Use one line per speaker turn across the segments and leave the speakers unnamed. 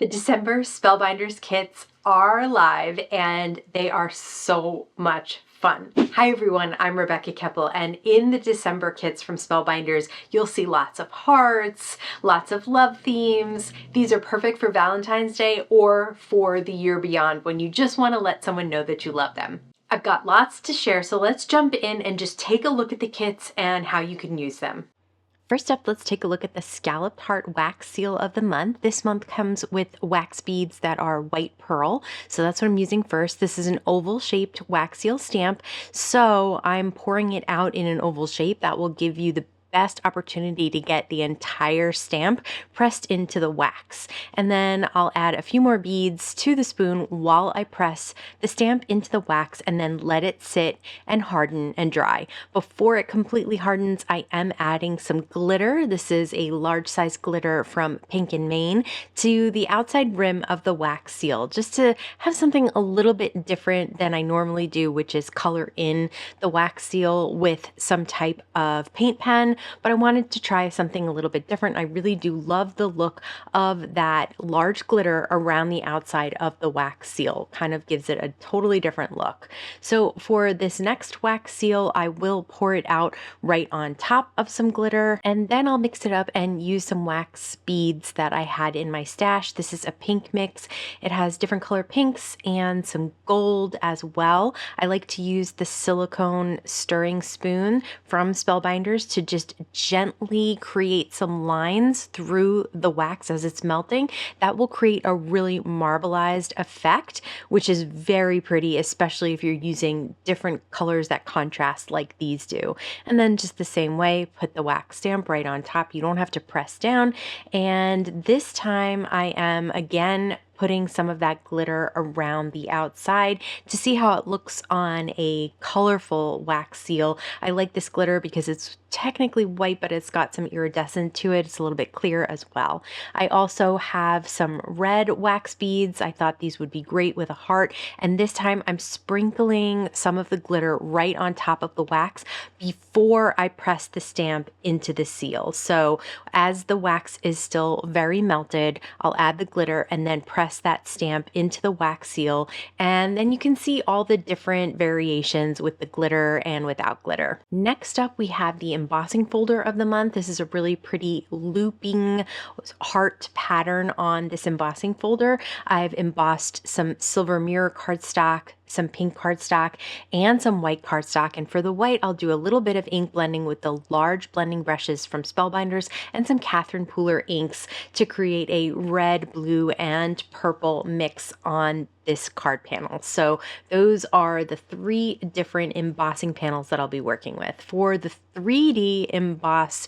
The December Spellbinders kits are live and they are so much fun. Hi everyone, I'm Rebecca Keppel, and in the December kits from Spellbinders, you'll see lots of hearts, lots of love themes. These are perfect for Valentine's Day or for the year beyond when you just want to let someone know that you love them. I've got lots to share, so let's jump in and just take a look at the kits and how you can use them. First up, let's take a look at the Scalloped Heart Wax Seal of the month. This month comes with wax beads that are white pearl, so that's what I'm using first. This is an oval-shaped wax seal stamp, so I'm pouring it out in an oval shape. That will give you the best opportunity to get the entire stamp pressed into the wax. And then I'll add a few more beads to the spoon while I press the stamp into the wax and then let it sit and harden and dry. Before it completely hardens, I am adding some glitter. This is a large size glitter from Pink and Maine to the outside rim of the wax seal, just to have something a little bit different than I normally do, which is color in the wax seal with some type of paint pen. But I wanted to try something a little bit different. I really do love the look of that large glitter around the outside of the wax seal. Kind of gives it a totally different look. So for this next wax seal, I will pour it out right on top of some glitter, and then I'll mix it up and use some wax beads that I had in my stash. This is a pink mix. It has different color pinks and some gold as well. I like to use the silicone stirring spoon from Spellbinders to just gently create some lines through the wax as it's melting. That will create a really marbleized effect, which is very pretty, especially if you're using different colors that contrast like these do. And then just the same way, put the wax stamp right on top. You don't have to press down. And this time I am again putting some of that glitter around the outside to see how it looks on a colorful wax seal. I like this glitter because it's technically white, but it's got some iridescent to it. It's a little bit clear as well. I also have some red wax beads. I thought these would be great with a heart. And this time I'm sprinkling some of the glitter right on top of the wax before I press the stamp into the seal. So as the wax is still very melted, I'll add the glitter and then press that stamp into the wax seal, and then you can see all the different variations with the glitter and without glitter. Next up, we have the embossing folder of the month. This is a really pretty looping heart pattern on this embossing folder. I've embossed some silver mirror cardstock, some pink cardstock, and some white cardstock. And for the white, I'll do a little bit of ink blending with the large blending brushes from Spellbinders and some Catherine Pooler inks to create a red, blue, and purple mix on this card panel. So those are the three different embossing panels that I'll be working with. For the 3D emboss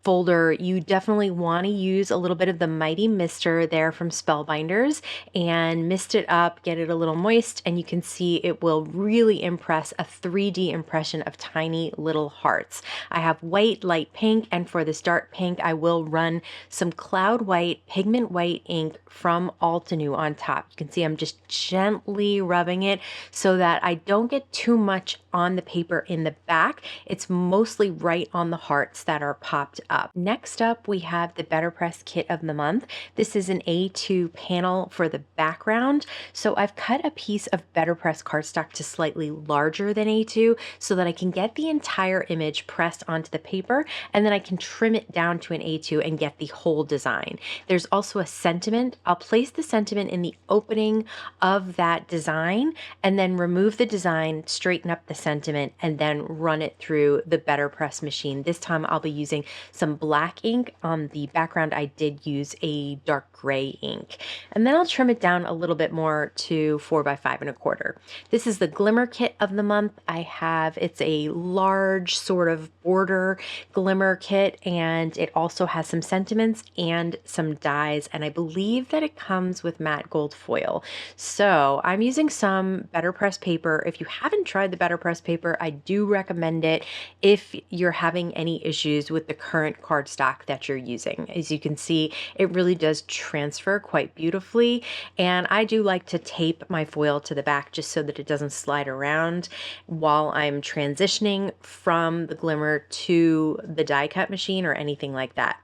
folder, you definitely want to use a little bit of the Mighty Mister there from Spellbinders and mist it up, get it a little moist, and you can see it will really impress a 3D impression of tiny little hearts. I have white, light pink, and for this dark pink, I will run some Cloud White pigment white ink from Altenew on top. You can see I'm just gently rubbing it so that I don't get too much on the paper in the back. It's mostly right on the hearts that are popped up. Next up, we have the Better Press kit of the month. This is an A2 panel for the background. So I've cut a piece of Better Press cardstock to slightly larger than A2 so that I can get the entire image pressed onto the paper, and then I can trim it down to an A2 and get the whole design. There's also a sentiment. I'll place the sentiment in the opening of that design and then remove the design, straighten up the sentiment, and then run it through the Better Press machine. This time I'll be using some black ink. On the background, I did use a dark gray ink. And then I'll trim it down a little bit more to 4 by 5.25. This is the Glimmer kit of the month. It's a large sort of border glimmer kit, and it also has some sentiments and some dies, and I believe that it comes with matte gold foil. So I'm using some Better Press paper. If you haven't tried the Better Press paper, I do recommend it if you're having any issues with the current cardstock that you're using. As you can see, it really does transfer quite beautifully, and I do like to tape my foil to the back just so that it doesn't slide around while I'm transitioning from the Glimmer to the die cut machine or anything like that.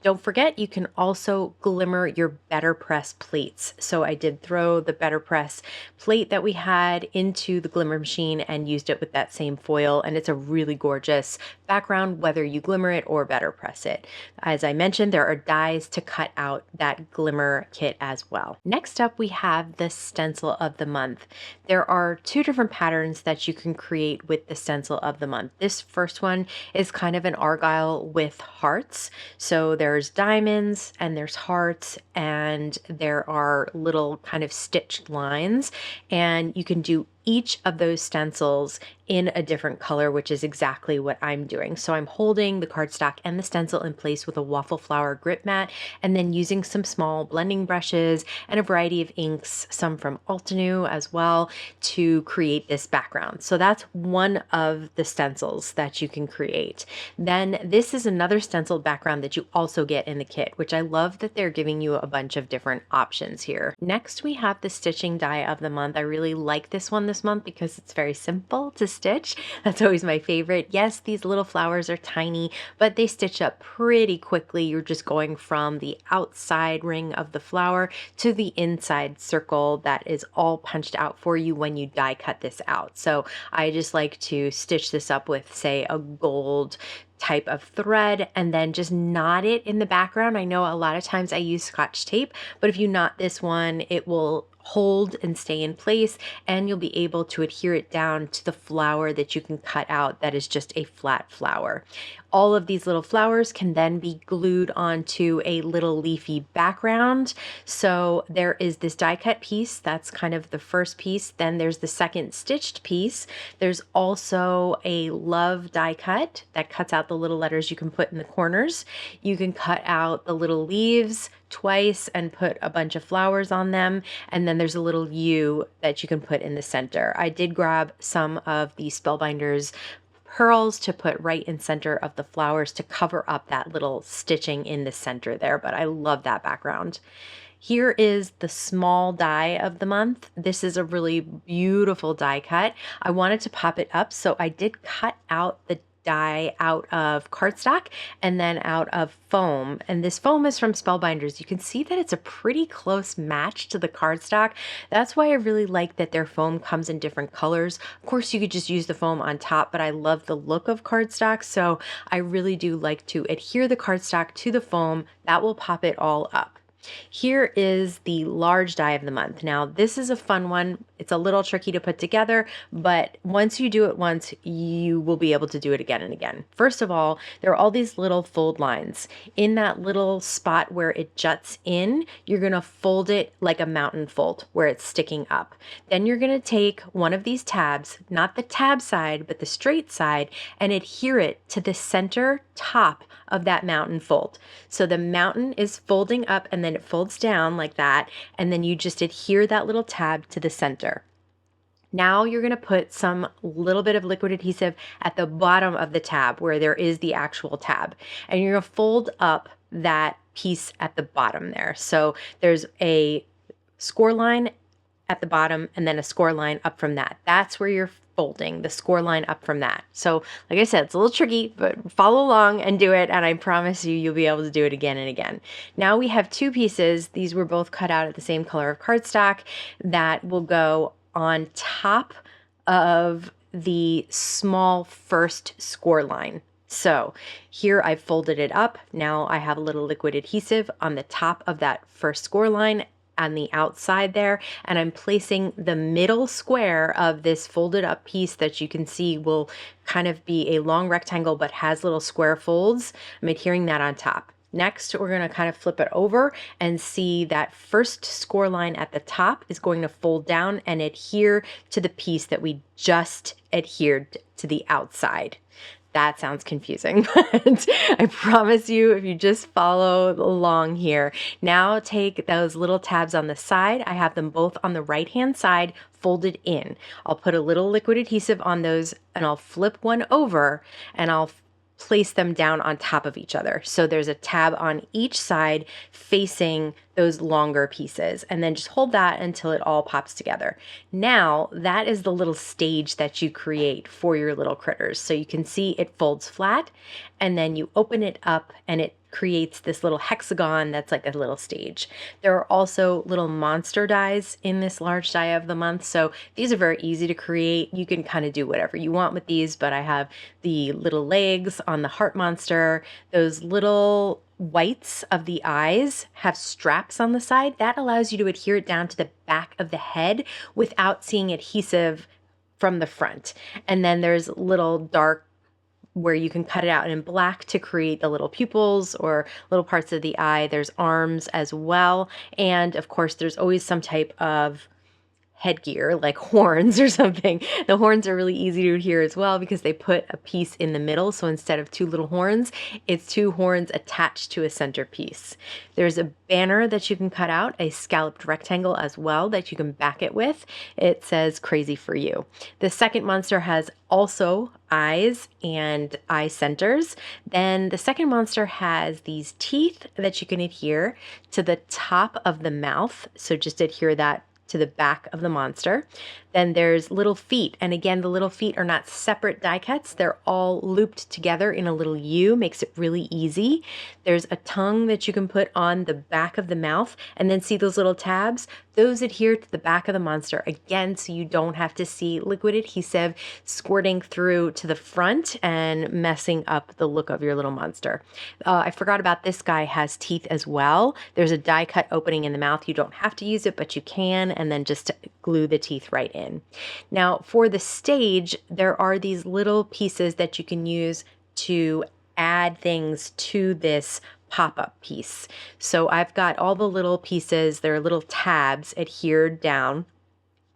Don't forget, you can also glimmer your Better Press plates. So I did throw the Better Press plate that we had into the glimmer machine and used it with that same foil, and it's a really gorgeous background whether you glimmer it or Better Press it. As I mentioned, there are dies to cut out that glimmer kit as well. Next up, we have the stencil of the month. There are two different patterns that you can create with the stencil of the month. This first one is kind of an argyle with hearts. So there's diamonds and there's hearts and there are little kind of stitched lines, and you can do each of those stencils in a different color, which is exactly what I'm doing. So I'm holding the cardstock and the stencil in place with a waffle flower grip mat, and then using some small blending brushes and a variety of inks, some from Altenew as well, to create this background. So that's one of the stencils that you can create. Then this is another stencil background that you also get in the kit, which I love that they're giving you a bunch of different options here. Next, we have the stitching die of the month. I really like this one this month because it's very simple to stitch. That's always my favorite. Yes, these little flowers are tiny, but they stitch up pretty quickly. You're just going from the outside ring of the flower to the inside circle that is all punched out for you when you die cut this out. So I just like to stitch this up with, say, a gold type of thread and then just knot it in the background. I know a lot of times I use Scotch tape, but if you knot this one, it will hold and stay in place, and you'll be able to adhere it down to the flower that you can cut out that is just a flat flower. All of these little flowers can then be glued onto a little leafy background. So there is this die cut piece, that's kind of the first piece. Then there's the second stitched piece. There's also a love die cut that cuts out the little letters you can put in the corners. You can cut out the little leaves twice and put a bunch of flowers on them. And then there's a little U that you can put in the center. I did grab some of the Spellbinders pearls to put right in center of the flowers to cover up that little stitching in the center there, but I love that background. Here is the small die of the month. This is a really beautiful die cut. I wanted to pop it up, so I did cut out the die out of cardstock and then out of foam. And this foam is from Spellbinders. You can see that it's a pretty close match to the cardstock. That's why I really like that their foam comes in different colors. Of course, you could just use the foam on top, but I love the look of cardstock. So I really do like to adhere the cardstock to the foam. That will pop it all up. Here is the large die of the month. Now, this is a fun one. It's a little tricky to put together, but once you do it once, you will be able to do it again and again. First of all, there are all these little fold lines. In that little spot where it juts in, you're going to fold it like a mountain fold where it's sticking up. Then you're going to take one of these tabs, not the tab side, but the straight side, and adhere it to the center top of that mountain fold. So the mountain is folding up and then it folds down like that, and then you just adhere that little tab to the center. Now you're going to put some little bit of liquid adhesive at the bottom of the tab where there is the actual tab, and you're going to fold up that piece at the bottom there. So there's a score line at the bottom and then a score line up from that. That's where you're folding the score line up from that. So like I said, it's a little tricky, but follow along and do it, and I promise you, you'll be able to do it again and again. Now we have two pieces. These were both cut out at the same color of cardstock that will go on top of the small first score line. So here I've folded it up. Now I have a little liquid adhesive on the top of that first score line on the outside there, and I'm placing the middle square of this folded up piece that you can see will kind of be a long rectangle but has little square folds. I'm adhering that on top. Next, we're going to kind of flip it over and see that first score line at the top is going to fold down and adhere to the piece that we just adhered to the outside. That sounds confusing, but I promise you, if you just follow along here. Now take those little tabs on the side. I have them both on the right-hand side folded in. I'll put a little liquid adhesive on those and I'll flip one over and I'll place them down on top of each other. So there's a tab on each side facing those longer pieces, and then just hold that until it all pops together. Now that is the little stage that you create for your little critters. So you can see it folds flat, and then you open it up and it creates this little hexagon that's like a little stage. There are also little monster dies in this large die of the month, so these are very easy to create. You can kind of do whatever you want with these, but I have the little legs on the heart monster. Those little whites of the eyes have straps on the side. That allows you to adhere it down to the back of the head without seeing adhesive from the front. And then there's little dark where you can cut it out in black to create the little pupils or little parts of the eye. There's arms as well. And of course, there's always some type of headgear like horns or something. The horns are really easy to adhere as well because they put a piece in the middle. So instead of two little horns, it's two horns attached to a centerpiece. There's a banner that you can cut out, a scalloped rectangle as well that you can back it with. It says "Crazy for You." The second monster has also eyes and eye centers. Then the second monster has these teeth that you can adhere to the top of the mouth. So just adhere that to the back of the monster. Then there's little feet. And again, the little feet are not separate die cuts. They're all looped together in a little U, makes it really easy. There's a tongue that you can put on the back of the mouth, and then see those little tabs? Those adhere to the back of the monster again, so you don't have to see liquid adhesive squirting through to the front and messing up the look of your little monster. I forgot about this guy has teeth as well. There's a die cut opening in the mouth. You don't have to use it, but you can, and then just glue the teeth right in. Now for the stage, there are these little pieces that you can use to add things to this pop-up piece. So I've got all the little pieces, they're little tabs adhered down.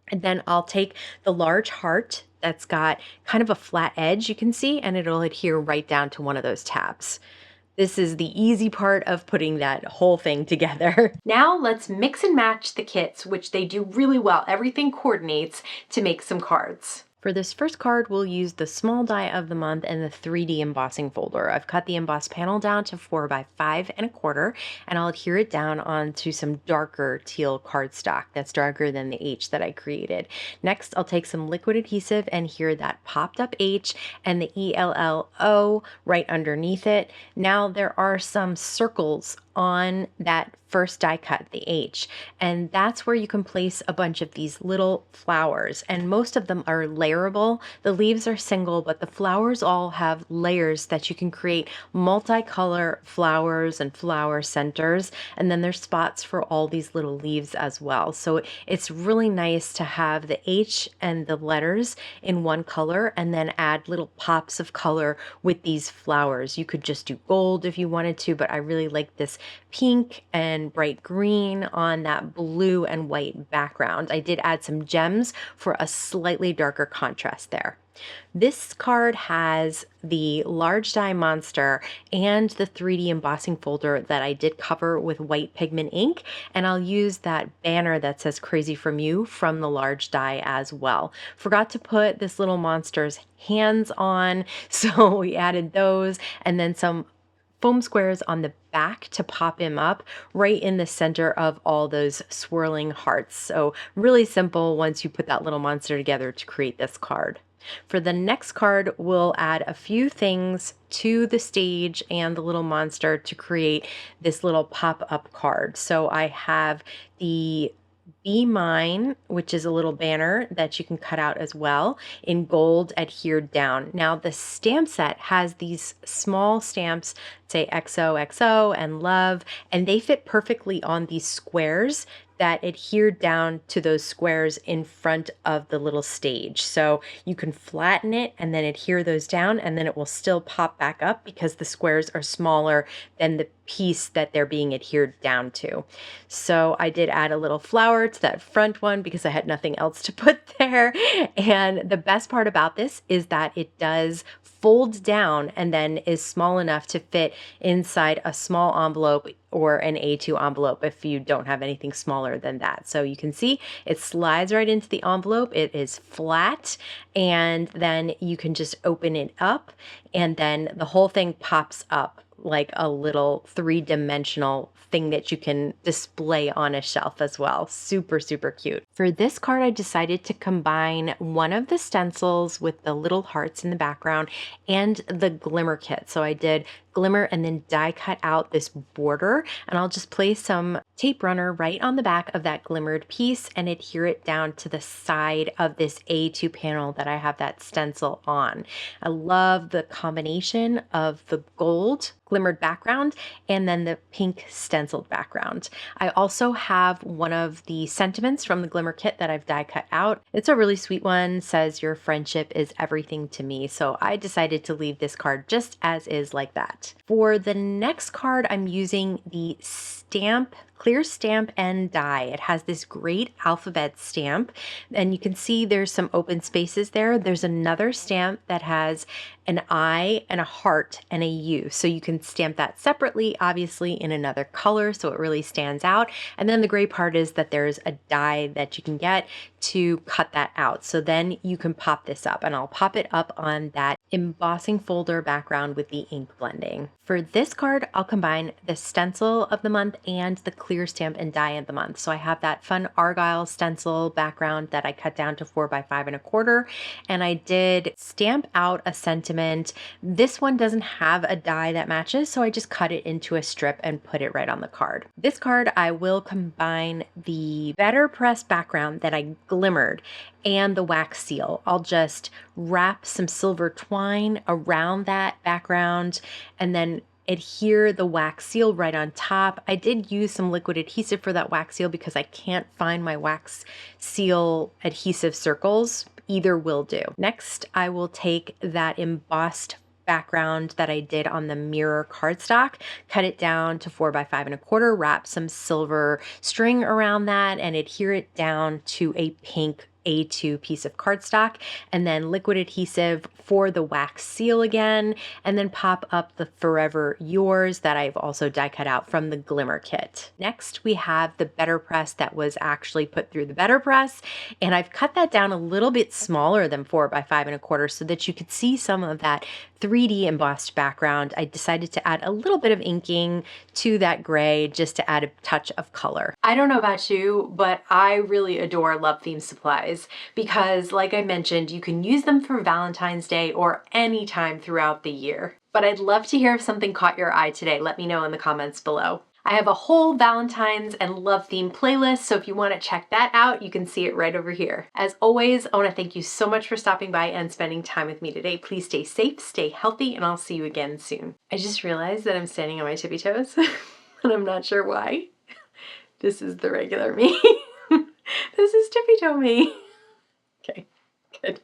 And then I'll take the large heart that's got kind of a flat edge, you can see, and it'll adhere right down to one of those tabs. This is the easy part of putting that whole thing together. Now let's mix and match the kits, which they do really well. Everything coordinates to make some cards. For this first card, we'll use the small die of the month and the 3D embossing folder. I've cut the emboss panel down to 4 by 5 1/4, and I'll adhere it down onto some darker teal cardstock that's darker than the H that I created. Next, I'll take some liquid adhesive and adhere that popped up H and the ELLO right underneath it. Now there are some circles on that first die cut, the H, and that's where you can place a bunch of these little flowers, and most of them are layerable. The leaves are single, but the flowers all have layers that you can create multicolor flowers and flower centers, and then there's spots for all these little leaves as well. So it's really nice to have the H and the letters in one color and then add little pops of color with these flowers. You could just do gold if you wanted to, but I really like this pink and bright green on that blue and white background. I did add some gems for a slightly darker contrast there. This card has the large die monster and the 3D embossing folder that I did cover with white pigment ink, and I'll use that banner that says "Crazy from You" from the large die as well. Forgot to put this little monster's hands on, so we added those, and then some foam squares on the back to pop him up right in the center of all those swirling hearts. So really simple once you put that little monster together to create this card. For the next card, we'll add a few things to the stage and the little monster to create this little pop-up card. So I have the Be Mine, which is a little banner that you can cut out as well in gold adhered down. Now the stamp set has these small stamps, say XOXO and love, and they fit perfectly on these squares that adhere down to those squares in front of the little stage. So you can flatten it and then adhere those down, and then it will still pop back up because the squares are smaller than the piece that they're being adhered down to. So I did add a little flower to that front one because I had nothing else to put there. And the best part about this is that it does fold down and then is small enough to fit inside a small envelope or an A2 envelope if you don't have anything smaller than that. So you can see it slides right into the envelope. It is flat, and then you can just open it up and then the whole thing pops up like a little three-dimensional thing that you can display on a shelf as well. Super, super cute. For this card, I decided to combine one of the stencils with the little hearts in the background and the Glimmer kit. So I did Glimmer and then die cut out this border, and I'll just place some tape runner right on the back of that glimmered piece and adhere it down to the side of this A2 panel that I have that stencil on. I love the combination of the gold glimmered background and then the pink stenciled background. I also have one of the sentiments from the Glimmer kit that I've die cut out. It's a really sweet one, says your friendship is everything to me. So I decided to leave this card just as is like that. For the next card, I'm using the clear stamp and die. It has this great alphabet stamp, and you can see there's some open spaces there. There's another stamp that has an I and a heart and a U. So you can stamp that separately, obviously in another color, so it really stands out. And then the great part is that there's a die that you can get to cut that out. So then you can pop this up, and I'll pop it up on that embossing folder background with the ink blending. For this card, I'll combine the stencil of the month and the clear stamp and die of the month. So I have that fun Argyle stencil background that I cut down to 4 by 5 1/4, and I did stamp out a sentiment. This one doesn't have a die that matches, so I just cut it into a strip and put it right on the card. This card, I will combine the Better Press background that I glimmered and the wax seal. I'll just wrap some silver twine around that background and then adhere the wax seal right on top. I did use some liquid adhesive for that wax seal because I can't find my wax seal adhesive circles. Either will do. Next, I will take that embossed background that I did on the mirror cardstock, cut it down to 4 by 5 1/4, wrap some silver string around that and adhere it down to a pink A2 piece of cardstock, and then liquid adhesive for the wax seal again, and then pop up the Forever Yours that I've also die cut out from the Glimmer kit. Next, we have the Better Press that was actually put through the Better Press, and I've cut that down a little bit smaller than 4 by 5 1/4 so that you could see some of that 3D embossed background. I decided to add a little bit of inking to that gray just to add a touch of color. I don't know about you, but I really adore Love Theme supplies because, like I mentioned, you can use them for Valentine's Day or any time throughout the year. But I'd love to hear if something caught your eye today. Let me know in the comments below. I have a whole Valentine's and love theme playlist, so if you want to check that out, you can see it right over here. As always, I want to thank you so much for stopping by and spending time with me today. Please stay safe, stay healthy, and I'll see you again soon. I just realized that I'm standing on my tippy toes, and I'm not sure why. This is the regular me. This is tippy toe me. Okay, good.